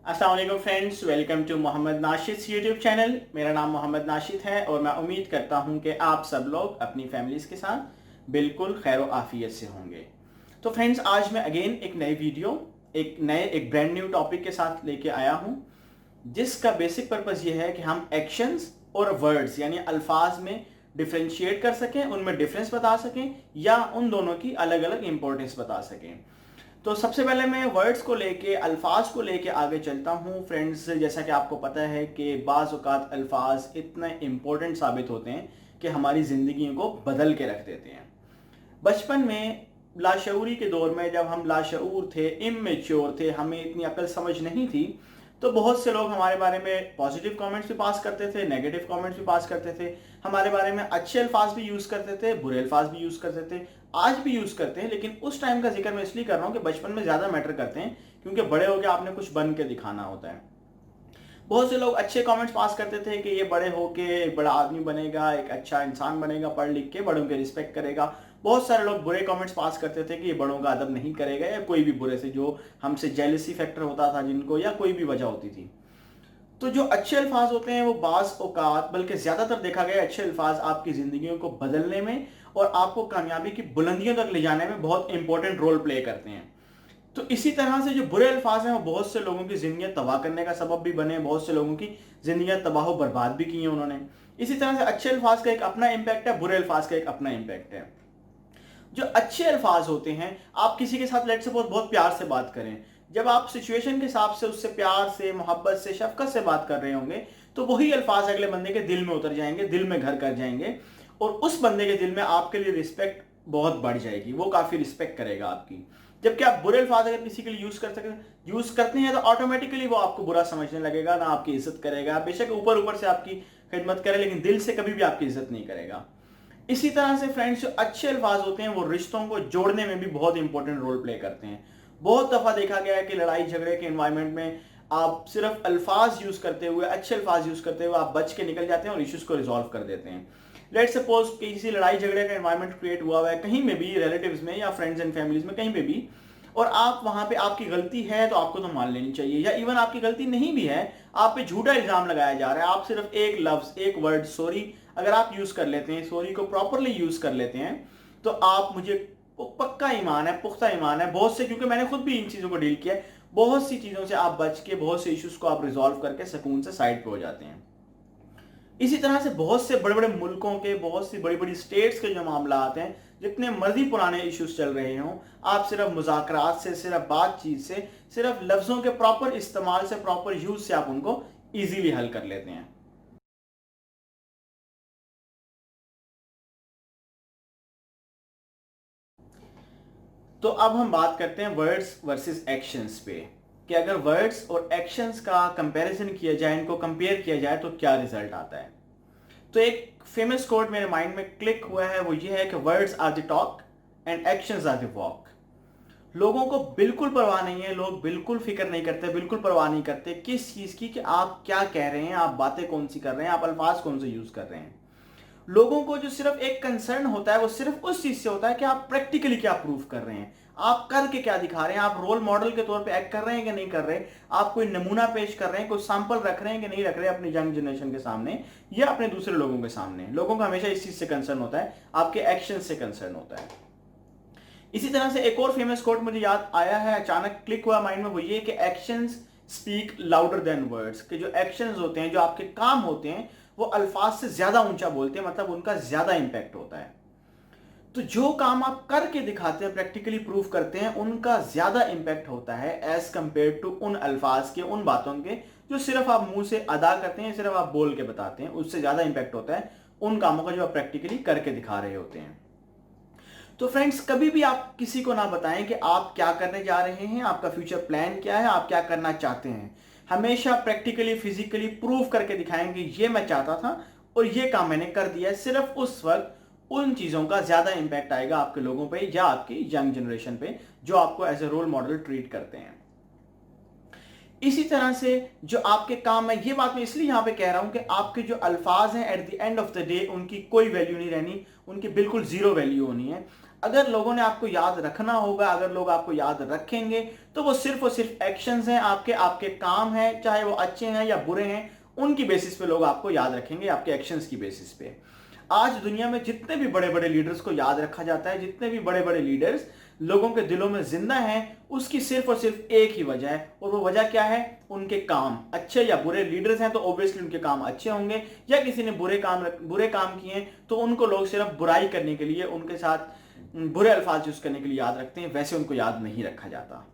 अस्सलाम वालेकुम friends, welcome to Mohammed Nashid YouTube channel. मेरा नाम मोहम्मद नाशिद है और मैं उम्मीद करता हूं कि आप सब लोग अपनी फैमिलीज के साथ बिल्कुल खैर आफियत से होंगे। तो फ्रेंड्स, आज मैं अगेन एक नई वीडियो एक ब्रांड न्यू टॉपिक के साथ लेके आया हूं, जिसका बेसिक पर्पस ये है कि हम एक्शंस और वर्ड्स यानी अल्फाज में डिफ्रेंशिएट कर सकें, उनमें डिफरेंस बता सकें या उन दोनों की अलग अलग इंपॉर्टेंस बता सकें। तो सबसे पहले मैं वर्ड्स को लेके अल्फाज को लेके आगे चलता हूँ। फ्रेंड्स, जैसा कि आपको पता है कि बाज़ औक़ात अल्फाज इतने इम्पोर्टेंट साबित होते हैं कि हमारी ज़िंदगी को बदल के रख देते हैं। बचपन में लाशऊरी के दौर में जब हम लाशऊर थे, इमेच्योर थे, हमें इतनी अकल समझ नहीं थी, तो बहुत से लोग हमारे बारे में पॉजिटिव कमेंट्स भी पास करते थे, नेगेटिव कमेंट्स भी पास करते थे, हमारे बारे में अच्छे अल्फाज भी यूज़ करते थे, बुरे अल्फाज भी यूज़ करते थे, आज भी यूज़ करते हैं। लेकिन उस टाइम का जिक्र मैं इसलिए कर रहा हूँ कि बचपन में ज़्यादा मैटर करते हैं, क्योंकि बड़े होकर आपने कुछ बन के दिखाना होता है। बहुत से लोग अच्छे कमेंट्स पास करते थे कि ये बड़े होके एक बड़ा आदमी बनेगा, एक अच्छा इंसान बनेगा, पढ़ लिख के बड़ों के रिस्पेक्ट करेगा। बहुत सारे लोग बुरे कमेंट्स पास करते थे कि ये बड़ों का अदब नहीं करेगा, या कोई भी बुरे से जो हमसे जेलसी फैक्टर होता था जिनको, या कोई भी वजह होती थी। तो जो अच्छे अल्फाज होते हैं वो बाज़ औक़ात, बल्कि ज़्यादातर देखा गया अच्छे अल्फाज आपकी ज़िंदगियों को बदलने में और आपको कामयाबी की बुलंदियों तक ले जाने में बहुत इंपॉर्टेंट रोल प्ले करते हैं। तो इसी तरह से जो बुरे अल्फाज हैं वो बहुत से लोगों की ज़िंदगियाँ तबाह करने का सबब भी बने, बहुत से लोगों की ज़िंदगियाँ तबाह बर्बाद भी की हैं उन्होंने। इसी तरह से अच्छे अल्फाज का एक अपना इम्पैक्ट है, बुरे अल्फाज का एक अपना इम्पैक्ट है। जो अच्छे अल्फाज होते हैं, आप किसी के साथ लेट सपोज बहुत प्यार से बात करें, जब आप सिचुएशन के हिसाब से उससे प्यार से, मोहब्बत से, शफकत से बात कर रहे होंगे, तो वही अल्फाज अगले बंदे के दिल में उतर जाएंगे, दिल में घर कर जाएंगे, और उस बंदे के दिल में आपके लिए रिस्पेक्ट बहुत बढ़ जाएगी, वो काफ़ी रिस्पेक्ट करेगा आपकी। जबकि आप बुरे अल्फाज अगर किसी के लिए यूज़ करते हैं तो ऑटोमेटिकली वो आपको बुरा समझने लगेगा, ना आपकी इज्जत करेगा। बेशक ऊपर ऊपर से आपकी खिदमत करे, लेकिन दिल से कभी भी आपकी इज्जत नहीं करेगा। इसी तरह से फ्रेंड्स, जो अच्छे अल्फाज होते हैं वो रिश्तों को जोड़ने में भी बहुत इंपॉर्टेंट रोल प्ले करते हैं। बहुत दफ़ा देखा गया है कि लड़ाई झगड़े के एनवायरनमेंट में आप सिर्फ अल्फाज यूज़ करते हुए, अच्छे अल्फाज यूज़ करते हुए आप बच के निकल जाते हैं और इश्यूज़ को रिजॉल्व कर देते हैं। लेट सपोज किसी लड़ाई झगड़े का एनवायरनमेंट क्रिएट हुआ है कहीं में भी, रिलेटिव्स में या फ्रेंड्स एंड फैमिलीज में, कहीं पे भी, और आप वहां पे आपकी गलती है तो आपको तो मान लेनी चाहिए, या इवन आपकी गलती नहीं भी है, आप पे झूठा इल्जाम लगाया जा रहा है, आप सिर्फ एक लफ्ज, एक वर्ड सॉरी अगर आप यूज कर लेते हैं, सॉरी को प्रॉपरली यूज कर लेते हैं, तो आप, मुझे पक्का ईमान है, पुख्ता ईमान है, बहुत से, क्योंकि मैंने खुद भी इन चीज़ों को डील किया है, बहुत सी चीज़ों से आप बच के, बहुत से इश्यूज को आप रिजॉल्व करके सुकून से साइड पे हो जाते हैं। इसी तरह से बहुत से बड़े बड़े मुल्कों के, बहुत सी बड़ी बड़ी स्टेट्स के जो मामला आते हैं, जितने मर्जी पुराने इश्यूज चल रहे हों, आप सिर्फ मुज़ाकरात से, सिर्फ बातचीत से, सिर्फ लफ्ज़ों के प्रॉपर इस्तेमाल से, प्रॉपर यूज से आप उनको ईजीली हल कर लेते हैं। तो अब हम बात करते हैं वर्ड्स वर्सेस एक्शंस पे, कि अगर वर्ड्स और एक्शंस का कंपैरिजन किया जाए, इनको कंपेयर किया जाए, तो क्या रिजल्ट आता है। तो एक फेमस कोट मेरे माइंड में क्लिक हुआ है, वो ये है कि words are the talk and actions are the walk. लोगों को बिल्कुल परवाह नहीं है, लोग बिल्कुल फिक्र नहीं करते, बिल्कुल परवाह नहीं करते किस चीज़ की, कि आप क्या कह रहे हैं, आप बातें कौन सी कर रहे हैं, आप अल्फाज कौन से यूज़ कर रहे हैं। लोगों को जो सिर्फ एक कंसर्न होता है वो सिर्फ उस चीज से होता है कि आप प्रैक्टिकली क्या प्रूव कर रहे हैं, आप करके क्या दिखा रहे हैं, आप रोल मॉडल के तौर पे एक्ट कर रहे हैं कि नहीं कर रहे, आप कोई नमूना पेश कर रहे हैं, कोई सैंपल रख रहे हैं कि नहीं रख रहे अपनी यंग जनरेशन के सामने या अपने दूसरे लोगों के सामने। लोगों का हमेशा इस चीज से कंसर्न होता है, आपके एक्शन से कंसर्न होता है। इसी तरह से एक और फेमस कोट मुझे याद आया है, अचानक क्लिक हुआ माइंड में, वो ये कि actions speak louder than words, कि जो एक्शंस होते हैं, जो आपके काम होते हैं, वो अल्फाज से ज्यादा ऊंचा बोलते हैं, मतलब उनका ज्यादा इंपैक्ट होता है। तो जो काम आप करके दिखाते हैं, प्रैक्टिकली प्रूव करते हैं, उनका ज्यादा इंपैक्ट होता है एज कंपेयर टू उन अल्फाज के, उन बातों के जो सिर्फ आप मुंह से अदा करते हैं, सिर्फ आप बोल के बताते हैं। उससे ज्यादा इंपैक्ट होता है उन कामों का जो आप प्रैक्टिकली करके दिखा रहे होते हैं। तो फ्रेंड्स, कभी भी आप किसी को ना बताएं कि आप क्या करने जा रहे हैं, आपका फ्यूचर प्लान क्या है, आप क्या करना चाहते हैं। हमेशा प्रैक्टिकली, फिजिकली प्रूव करके दिखाएंगे, ये मैं चाहता था और ये काम मैंने कर दिया है। सिर्फ उस वक्त उन चीज़ों का ज़्यादा इंपैक्ट आएगा आपके लोगों पे या आपकी यंग जनरेशन पे, जो आपको as a role model treat करते हैं। इसी तरह से जो आपके काम है, ये बात मैं इसलिए यहां पे कह रहा हूं कि आपके जो अल्फाज हैं, at the end of the day उनकी कोई वैल्यू नहीं रहनी, उनकी बिल्कुल जीरो वैल्यू होनी है। अगर लोगों ने आपको याद रखना होगा, अगर लोग आपको याद रखेंगे, तो वो सिर्फ और सिर्फ एक्शंस हैं आपके, आपके काम हैं, चाहे वो अच्छे हैं या बुरे हैं, उनकी बेसिस पे लोग आपको याद रखेंगे, आपके एक्शंस की बेसिस पे। आज दुनिया में जितने भी बड़े बड़े लीडर्स को याद रखा जाता है, जितने भी बड़े बड़े लीडर्स लोगों के दिलों में जिंदा हैं, उसकी सिर्फ और सिर्फ एक ही वजह है, और वो वजह क्या है? उनके काम। अच्छे या बुरे लीडर्स हैं तो ऑब्वियसली उनके काम अच्छे होंगे, या किसी ने बुरे काम किए तो उनको लोग सिर्फ बुराई करने के लिए, उनके साथ बुरे अल्फाज यूज करने के लिए याद रखते हैं, वैसे उनको याद नहीं रखा जाता।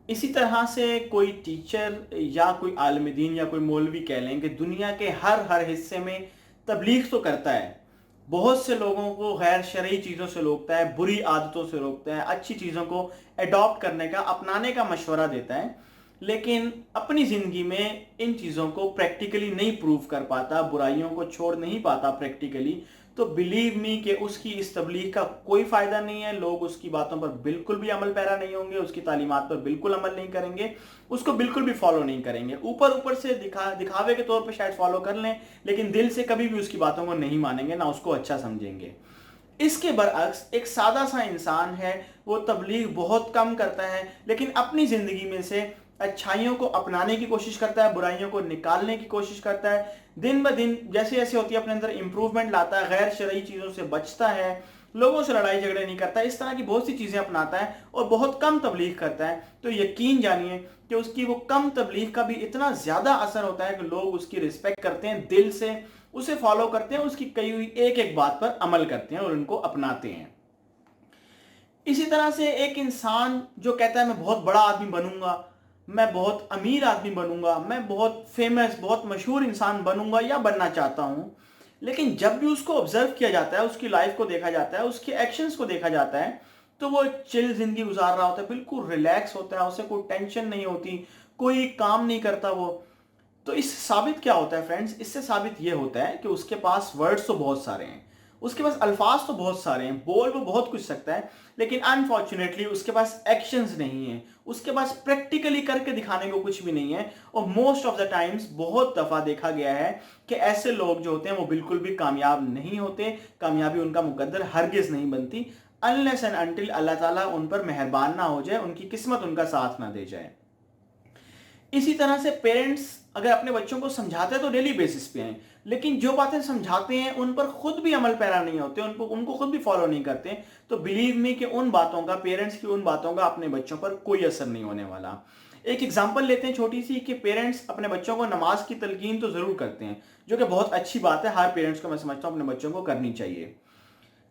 इसी तरह से कोई टीचर या कोई आलिम दीन या कोई मौलवी कह लें कि दुनिया के हर हिस्से में तबलीग तो करता है, बहुत से लोगों को गैर शरई चीज़ों से रोकता है, बुरी आदतों से रोकता है, अच्छी चीज़ों को अडॉप्ट करने का, अपनाने का मशवरा देता है, लेकिन अपनी ज़िंदगी में इन चीज़ों को प्रैक्टिकली नहीं प्रूव कर पाता, बुराइयों को छोड़ नहीं पाता प्रैक्टिकली, तो बिलीव मी कि उसकी इस तबलीग का कोई फ़ायदा नहीं है। लोग उसकी बातों पर बिल्कुल भी अमल पैरा नहीं होंगे, उसकी तालीमात पर बिल्कुल अमल नहीं करेंगे, उसको बिल्कुल भी फॉलो नहीं करेंगे। ऊपर ऊपर से दिखावे के तौर पर शायद फॉलो कर लें, लेकिन दिल से कभी भी उसकी बातों को नहीं मानेंगे, ना उसको अच्छा समझेंगे। इसके बरअक्स एक सादा सा इंसान है, वो तबलीग बहुत कम करता है, लेकिन अपनी ज़िंदगी में से अच्छाइयों को अपनाने की कोशिश करता है, बुराइयों को निकालने की कोशिश करता है, दिन ब दिन जैसे जैसे होती है अपने अंदर इंप्रूवमेंट लाता है, गैर शरई चीज़ों से बचता है, लोगों से लड़ाई झगड़े नहीं करता, इस तरह की बहुत सी चीज़ें अपनाता है और बहुत कम तबलीग करता है, तो यकीन जानिए कि उसकी वो कम तबलीग का भी इतना ज़्यादा असर होता है कि लोग उसकी रिस्पेक्ट करते हैं, दिल से उसे फॉलो करते हैं, उसकी कही हुई एक एक बात पर अमल करते हैं और उनको अपनाते हैं। इसी तरह से एक इंसान जो कहता है मैं बहुत बड़ा आदमी बनूंगा, मैं बहुत अमीर आदमी बनूंगा, मैं बहुत फेमस, बहुत मशहूर इंसान बनूंगा या बनना चाहता हूं, लेकिन जब भी उसको ऑब्जर्व किया जाता है, उसकी लाइफ को देखा जाता है, उसके एक्शंस को देखा जाता है, तो वो एक चिल जिंदगी गुजार रहा होता है, बिल्कुल रिलैक्स होता है, उसे कोई टेंशन नहीं होती, कोई काम नहीं करता वो। तो इससे साबित क्या होता है फ्रेंड्स? इससे साबित ये होता है कि उसके पास वर्ड्स तो बहुत सारे हैं, उसके पास अल्फाज तो बहुत सारे हैं, बोल वो बहुत कुछ सकता है, लेकिन अनफॉर्चुनेटली उसके पास एक्शंस नहीं है, उसके पास प्रैक्टिकली करके दिखाने को कुछ भी नहीं है। और मोस्ट ऑफ द टाइम्स, बहुत दफ़ा देखा गया है कि ऐसे लोग जो होते हैं वो बिल्कुल भी कामयाब नहीं होते, कामयाबी उनका मुकद्दर हरगिज़ नहीं बनती, अनलेस एंड अनटिल अल्लाह ताला उन पर मेहरबान ना हो जाए, उनकी किस्मत उनका साथ ना दे जाए। इसी तरह से पेरेंट्स अगर अपने बच्चों को समझाते हैं तो डेली बेसिस पे हैं, लेकिन जो बातें समझाते हैं उन पर खुद भी अमल पैरा नहीं होते, उनको खुद भी फॉलो नहीं करते, तो बिलीव मी कि उन बातों का, पेरेंट्स की उन बातों का अपने बच्चों पर कोई असर नहीं होने वाला। एक एग्जांपल लेते हैं छोटी सी, कि पेरेंट्स अपने बच्चों को नमाज की तलकीन तो ज़रूर करते हैं, जो कि बहुत अच्छी बात है, हर पेरेंट्स को मैं समझता हूँ अपने बच्चों को करनी चाहिए,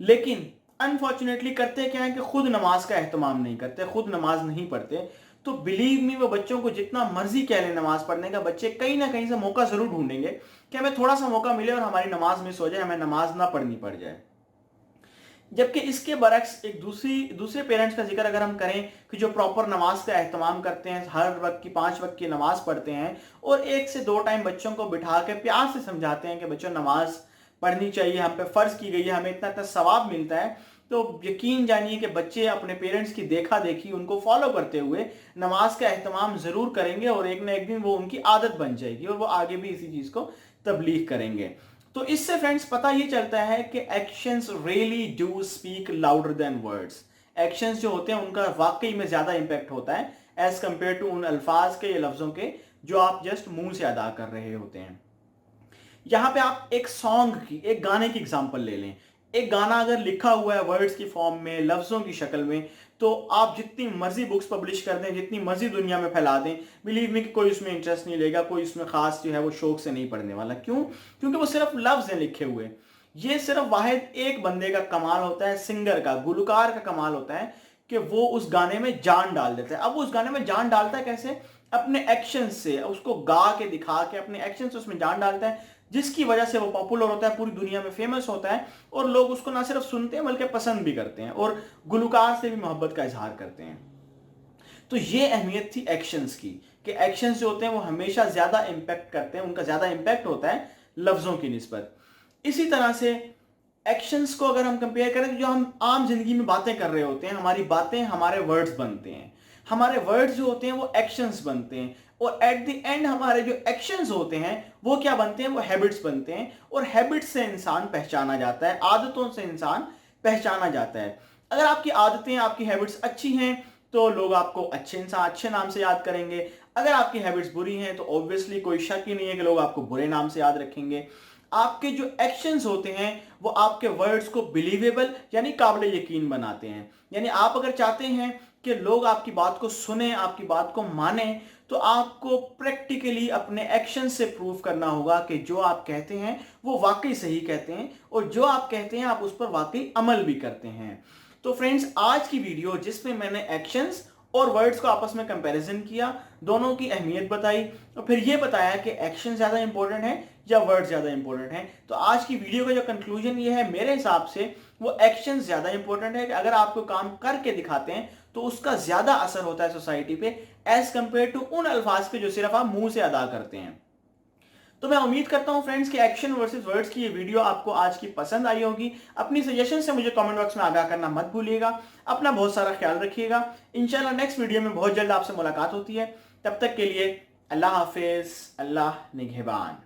लेकिन अनफॉर्चुनेटली करते क्या है कि खुद नमाज का एहतमाम नहीं करते, खुद नमाज नहीं पढ़ते। तो बिलीव मी, वो बच्चों को जितना मर्जी कह लें नमाज पढ़ने का, बच्चे कहीं ना कहीं से मौका जरूर ढूंढेंगे कि हमें थोड़ा सा मौका मिले और हमारी नमाज मिस हो जाए, हमें नमाज ना पढ़नी पड़ जाए। जबकि इसके बरक्स एक दूसरे पेरेंट्स का जिक्र अगर हम करें कि जो प्रॉपर नमाज का एहतमाम करते हैं, हर वक्त की 5 वक्त की नमाज पढ़ते हैं और 1 से 2 टाइम बच्चों को बिठा के प्यार से समझाते हैं कि बच्चों नमाज पढ़नी चाहिए, हम पे फ़र्ज़ की गई है, हमें इतना इतना सवाब मिलता है, तो यकीन जानिए कि बच्चे अपने पेरेंट्स की देखा देखी, उनको फॉलो करते हुए नमाज का एहतमाम ज़रूर करेंगे और एक ना एक दिन वो उनकी आदत बन जाएगी और वो आगे भी इसी चीज़ को तबलीग करेंगे। तो इससे फ्रेंड्स पता ये चलता है कि actions really do speak louder than words. Actions जो होते हैं उनका वाकई में ज़्यादा इम्पैक्ट होता है एज़ कम्पेयर टू उन अल्फाज के या लफ्ज़ों के जो आप जस्ट मुंह से अदा कर रहे होते हैं। यहाँ पे आप एक सॉन्ग की, एक गाने की एग्जांपल ले लें। एक गाना अगर लिखा हुआ है वर्ड्स की फॉर्म में, लफ्ज़ों की शक्ल में, तो आप जितनी मर्जी बुक्स पब्लिश कर दें, जितनी मर्जी दुनिया में फैला दें, बिलीव मी कि कोई उसमें इंटरेस्ट नहीं लेगा, कोई उसमें खास जो है वो शौक से नहीं पढ़ने वाला। क्यों? क्योंकि वो सिर्फ लफ्ज़ हैं लिखे हुए। ये सिर्फ वाहिद एक बंदे का कमाल होता है, सिंगर का, गुलकार का कमाल होता है कि वो उस गाने में जान डाल देता है। अब वो उस गाने में जान डालता है कैसे? अपने एक्शन से, उसको गा के दिखा के अपने एक्शन से उसमें जान डालता है, जिसकी वजह से वो पॉपुलर होता है, पूरी दुनिया में फेमस होता है और लोग उसको ना सिर्फ सुनते हैं बल्कि पसंद भी करते हैं और गुलकार से भी मोहब्बत का इजहार करते हैं। तो ये अहमियत थी एक्शंस की, कि एक्शंस जो होते हैं वो हमेशा ज़्यादा इम्पैक्ट करते हैं, उनका ज़्यादा इम्पैक्ट होता है लफ्ज़ों की निस्बत। इसी तरह से एक्शंस को अगर हम कंपेयर करें, तो जो हम आम जिंदगी में बातें कर रहे होते हैं, हमारी बातें हमारे वर्ड्स बनते हैं, हमारे वर्ड्स जो होते हैं वो एक्शंस बनते हैं, और एट द एंड हमारे जो एक्शंस होते हैं वो क्या बनते हैं? वो हैबिट्स बनते हैं, और हैबिट्स से इंसान पहचाना जाता है, आदतों से इंसान पहचाना जाता है। अगर आपकी आदतें, आपकी हैबिट्स अच्छी हैं तो लोग आपको अच्छे इंसान, अच्छे नाम से याद करेंगे। अगर आपकी हैबिट्स बुरी हैं तो ऑब्वियसली कोई शक ही नहीं है कि लोग आपको बुरे नाम से याद रखेंगे। आपके जो एक्शंस होते हैं वो आपके वर्ड्स को बिलीवेबल यानी काबिल यकीन बनाते हैं। यानी आप अगर चाहते हैं कि लोग आपकी बात को सुने, आपकी बात को माने, तो आपको प्रैक्टिकली अपने एक्शन से प्रूव करना होगा कि जो आप कहते हैं वो वाकई सही कहते हैं और जो आप कहते हैं आप उस पर वाकई अमल भी करते हैं। तो फ्रेंड्स, आज की वीडियो जिसमें मैंने एक्शंस और वर्ड्स को आपस में कंपैरिजन किया, दोनों की अहमियत बताई और फिर यह बताया कि एक्शन ज्यादा इंपॉर्टेंट है या वर्ड ज्यादा इंपॉर्टेंट है। तो आज की वीडियो का जो कंक्लूजन ये है, मेरे हिसाब से वो एक्शन ज्यादा इंपॉर्टेंट है कि अगर आपको काम करके दिखाते हैं तो उसका ज्यादा असर होता है सोसाइटी पे एज कंपेयर टू उन अल्फाज के जो सिर्फ आप मुंह से अदा करते हैं। तो मैं उम्मीद करता हूं फ्रेंड्स कि एक्शन वर्सेस वर्ड्स की ये वीडियो आपको आज की पसंद आई होगी। अपनी सजेशन से मुझे कमेंट बॉक्स में आगाह करना मत भूलिएगा। अपना बहुत सारा ख्याल रखिएगा। इंशाल्लाह नेक्स्ट वीडियो में बहुत जल्द आपसे मुलाकात होती है। तब तक के लिए अल्लाह हाफिज, अल्लाह निगहबान।